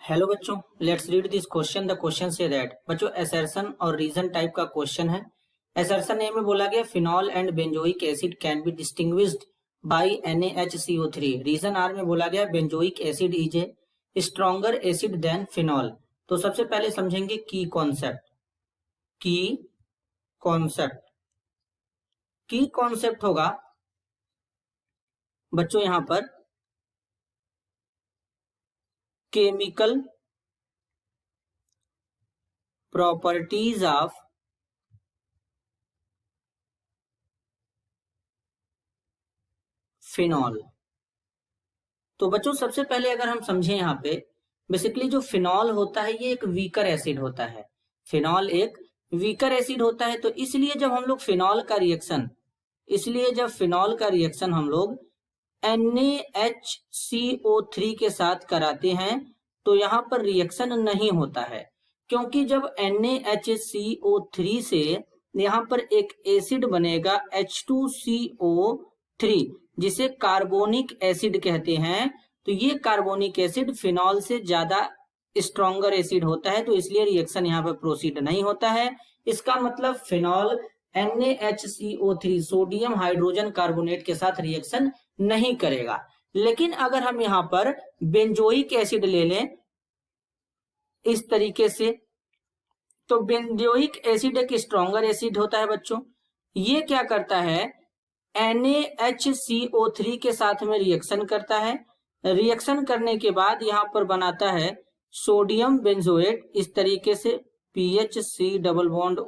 Hello बच्चों, let's read this question. The question says that बच्चों assertion और reason type का क्वेश्चन है। असर्शन ए में बोला गया phenol and benzoic acid can be distinguished by NaHCO3। Reason R में बोला गया benzoic acid is a stronger acid than phenol. तो सबसे पहले समझेंगे की कॉन्सेप्ट। की कॉन्सेप्ट होगा बच्चों यहां पर केमिकल प्रॉपर्टीज ऑफ फिनॉल। तो बच्चों सबसे पहले अगर हम समझें यहाँ पे बेसिकली जो फिनॉल होता है ये एक वीकर एसिड होता है। फिनॉल एक वीकर एसिड होता है, तो इसलिए जब हम लोग फिनॉल का रिएक्शन हम लोग NaHCO3 के साथ कराते हैं तो यहाँ पर रिएक्शन नहीं होता है, क्योंकि जब NaHCO3 से यहाँ पर एक एसिड बनेगा H2CO3 जिसे कार्बोनिक एसिड कहते हैं, तो ये कार्बोनिक एसिड फिनॉल से ज्यादा स्ट्रॉन्गर एसिड होता है, तो इसलिए रिएक्शन यहाँ पर प्रोसीड नहीं होता है। इसका मतलब phenol NaHCO3 sodium hydrogen carbonate के साथ रिएक्शन नहीं करेगा। लेकिन अगर हम यहाँ पर बेंजोइक एसिड ले लें इस तरीके से, तो बेंजोइक एसिड एक स्ट्रॉन्गर एसिड होता है बच्चों। ये क्या करता है, NaHCO3 के साथ में रिएक्शन करता है। रिएक्शन करने के बाद यहाँ पर बनाता है सोडियम बेंजोएट इस तरीके से PHC double bond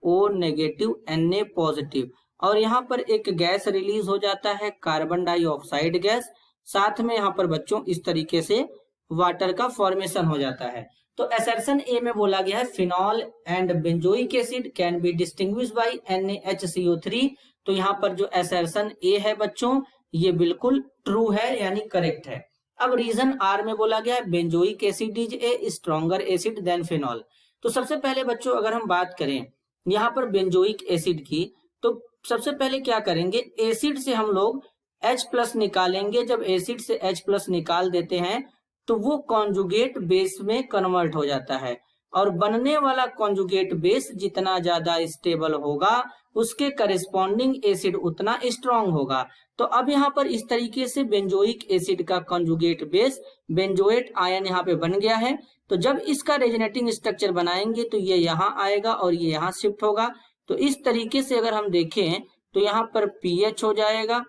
O negative Na positive, और यहाँ पर एक गैस रिलीज हो जाता है कार्बन डाइऑक्साइड गैस। साथ में यहाँ पर बच्चों इस तरीके से वाटर का फॉर्मेशन हो जाता है। तो असर्शन ए में बोला गया है phenol and benzoic acid can be distinguished by NaHCO3। तो यहाँ पर जो असर्शन ए है बच्चों ये बिल्कुल ट्रू है, यानी करेक्ट है। अब रीजन आर में बोला गया है benzoic acid is a stronger acid than phenol. तो सबसे पहले बच्चों अगर हम बात करें यहाँ पर बेंजोइक एसिड की, तो सबसे पहले क्या करेंगे, एसिड से हम लोग H+ निकालेंगे। जब एसिड से H+ निकाल देते हैं तो वो कॉन्जुगेट बेस में कन्वर्ट हो जाता है, और बनने वाला कॉन्जुगेट बेस जितना ज्यादा स्टेबल होगा उसके करेस्पॉन्डिंग एसिड उतना स्ट्रॉन्ग होगा। तो अब यहाँ पर इस तरीके से बेंजोइक एसिड का कॉन्जुगेट बेस बेंजोएट आयन यहाँ पे बन गया है। तो जब इसका रेजोनेटिंग स्ट्रक्चर बनाएंगे तो ये यहाँ आएगा और ये यहाँ शिफ्ट होगा। तो इस तरीके से अगर हम देखें तो यहाँ पर PH हो जाएगा,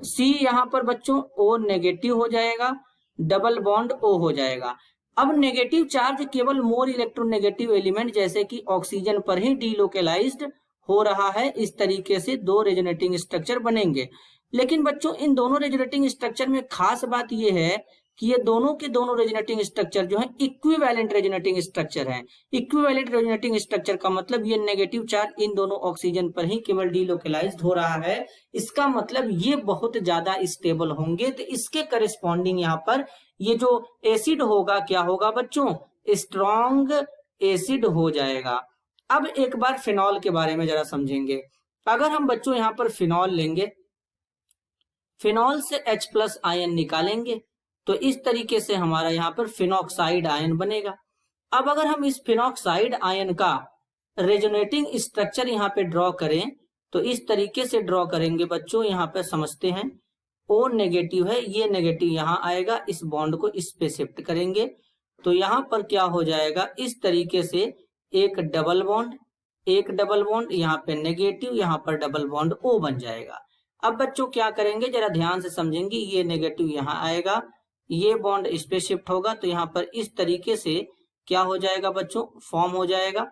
C यहाँ पर बच्चों O नेगेटिव हो जाएगा, डबल बॉन्ड O हो जाएगा। अब नेगेटिव चार्ज केवल मोर इलेक्ट्रोनेगेटिव एलिमेंट जैसे कि ऑक्सीजन पर ही डीलोकेलाइज्ड हो रहा है। इस तरीके से दो रेजोनेटिंग स्ट्रक्चर बनेंगे। लेकिन बच्चों इन दोनों रेजोनेटिंग स्ट्रक्चर में खास बात यह है कि ये दोनों के दोनों रेजोनेटिंग स्ट्रक्चर जो है इक्विवेलेंट रेजोनेटिंग स्ट्रक्चर हैं। इक्विवेलेंट रेजोनेटिंग स्ट्रक्चर का मतलब ये नेगेटिव चार्ज इन दोनों ऑक्सीजन पर ही केवल डीलोकेलाइज्ड हो रहा है। इसका मतलब ये बहुत ज्यादा स्टेबल होंगे, तो इसके करेस्पॉन्डिंग यहाँ पर ये जो एसिड होगा क्या होगा बच्चों, स्ट्रॉन्ग एसिड हो जाएगा। अब एक बार फिनॉल के बारे में जरा समझेंगे। अगर हम बच्चों यहाँ पर फिनॉल लेंगे, फिनॉल से H+ आयन निकालेंगे तो इस तरीके से हमारा यहाँ पर फिनॉक्साइड आयन बनेगा। अब अगर हम इस फिनॉक्साइड आयन का रेजोनेटिंग स्ट्रक्चर यहाँ पे ड्रॉ करें तो इस तरीके से ड्रॉ करेंगे बच्चों। यहाँ पे समझते हैं O नेगेटिव है, ये नेगेटिव यहाँ आएगा, इस बॉन्ड को इस पे शिफ्ट करेंगे तो यहाँ पर क्या हो जाएगा, इस तरीके से एक डबल बॉन्ड यहाँ पे नेगेटिव, यहाँ पर डबल बॉन्ड O बन जाएगा। अब बच्चों क्या करेंगे जरा ध्यान से समझेंगे, ये नेगेटिव यहाँ आएगा, ये बॉन्ड इस पे शिफ्ट होगा तो यहाँ पर इस तरीके से क्या हो जाएगा बच्चों, फॉर्म हो जाएगा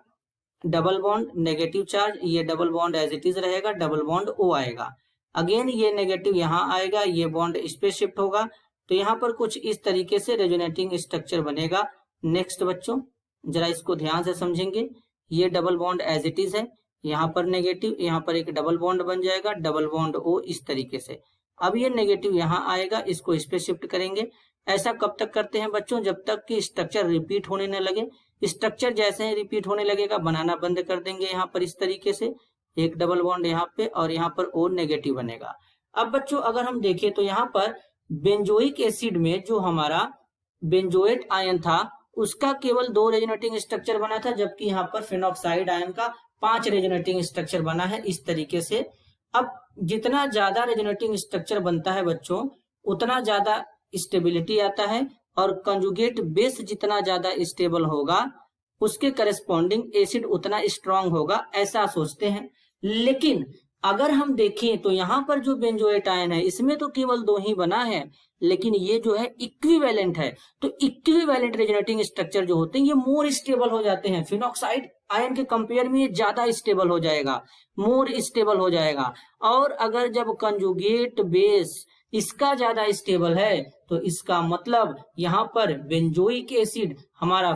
डबल बॉन्ड नेगेटिव चार्ज, ये double bond as it is रहेगा, डबल बॉन्ड O आएगा। अगेन ये नेगेटिव यहाँ आएगा, ये बॉन्ड इस पे शिफ्ट होगा तो यहाँ पर कुछ इस तरीके से रेजोनेटिंग स्ट्रक्चर बनेगा। नेक्स्ट बच्चों जरा इसको ध्यान से समझेंगे, ये double bond as it is है, यहाँ पर नेगेटिव, यहाँ पर एक डबल बॉन्ड बन जाएगा, डबल बॉन्ड O इस तरीके से। अब ये नेगेटिव यहाँ आएगा, इसको इस पे शिफ्ट करेंगे। ऐसा कब तक करते हैं बच्चों, जब तक कि स्ट्रक्चर रिपीट होने न लगे। स्ट्रक्चर जैसे ही रिपीट होने लगेगा बनाना बंद कर देंगे। यहाँ पर इस तरीके से एक डबल बॉन्ड यहाँ पे और यहाँ पर O नेगेटिव बनेगा। अब बच्चों अगर हम देखें तो यहाँ पर बेंजोइक एसिड में जो हमारा बेंजोएट आयन था उसका केवल 2 रेजोनेटिंग स्ट्रक्चर बना था, जबकि यहाँ पर फिनॉक्साइड आयन का 5 रेजोनेटिंग स्ट्रक्चर बना है इस तरीके से। अब जितना ज्यादा रेजोनेटिंग स्ट्रक्चर बनता है बच्चों उतना ज्यादा स्टेबिलिटी आता है, और कंजुगेट बेस जितना ज्यादा स्टेबल होगा उसके करस्पॉन्डिंग एसिड उतना स्ट्रांग होगा, ऐसा सोचते हैं। लेकिन अगर हम देखें तो यहाँ पर जो बेंजोएट आयन है इसमें तो केवल 2 ही बना है, लेकिन ये जो है इक्विवेलेंट है, तो इक्विवेलेंट रेजोनेटिंग स्ट्रक्चर जो होते हैं ये मोर स्टेबल हो जाते हैं। फिनॉक्साइड आयन के कंपेयर में ये ज्यादा स्टेबल हो जाएगा, मोर स्टेबल हो जाएगा। और अगर जब कंजुगेट बेस इसका ज्यादा स्टेबल है तो इसका मतलब यहाँ पर बेंजोइक एसिड हमारा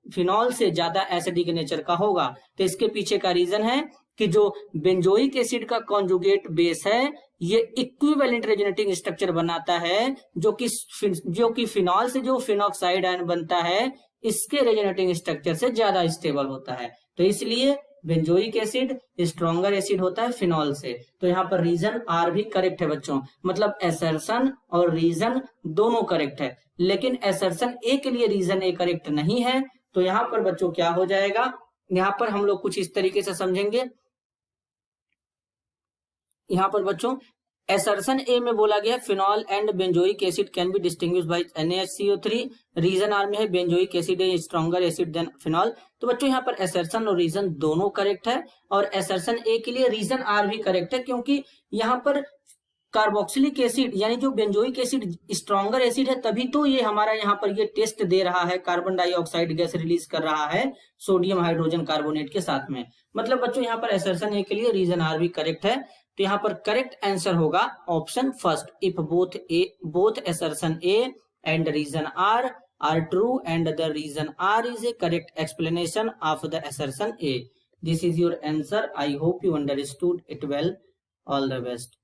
फिनॉल से ज्यादा एसिडिक नेचर का होगा। तो इसके पीछे का रीजन है कि जो बेंजोइक एसिड का कॉन्जुगेट बेस है ये इक्विवेलेंट रेजोनेटिंग स्ट्रक्चर बनाता है, जो कि फिनॉल से जो फिनॉक्साइड आयन बनता है इसके रेजोनेटिंग स्ट्रक्चर से ज्यादा स्टेबल होता है। तो इसलिए बेंजोइक एसिड स्ट्रॉन्गर एसिड होता है फिनॉल से। तो यहाँ पर रीजन आर भी करेक्ट है बच्चों, मतलब एसर्शन और रीजन दोनों करेक्ट है, लेकिन एसर्शन ए के लिए रीजन ए करेक्ट नहीं है। तो यहाँ पर बच्चों क्या हो जाएगा, यहाँ पर हम लोग कुछ इस तरीके से समझेंगे। यहाँ पर बच्चों एसर्शन ए में बोला गया phenol and benzoic acid can be distinguished by NaHCO3। Reason R में है benzoic acid is stronger acid than phenol. तो बच्चों यहाँ पर एसर्शन और रीजन दोनों करेक्ट है, और एसर्शन ए के लिए रीजन आर भी करेक्ट है, क्योंकि यहाँ पर कार्बोक्सिलिक एसिड यानी जो बेंजोइक एसिड स्ट्रॉन्गर एसिड है, तभी तो ये हमारा यहाँ पर ये टेस्ट दे रहा है, कार्बन डाइऑक्साइड गैस रिलीज कर रहा है सोडियम हाइड्रोजन कार्बोनेट के साथ में। मतलब बच्चों यहाँ पर एसर्शन ए के लिए रीजन आर भी करेक्ट है। तो यहाँ पर करेक्ट आंसर होगा option first, if both assertion A and reason R are true and the reason R is a correct explanation of the assertion A. This is your answer. I hope you understood it well. All the best.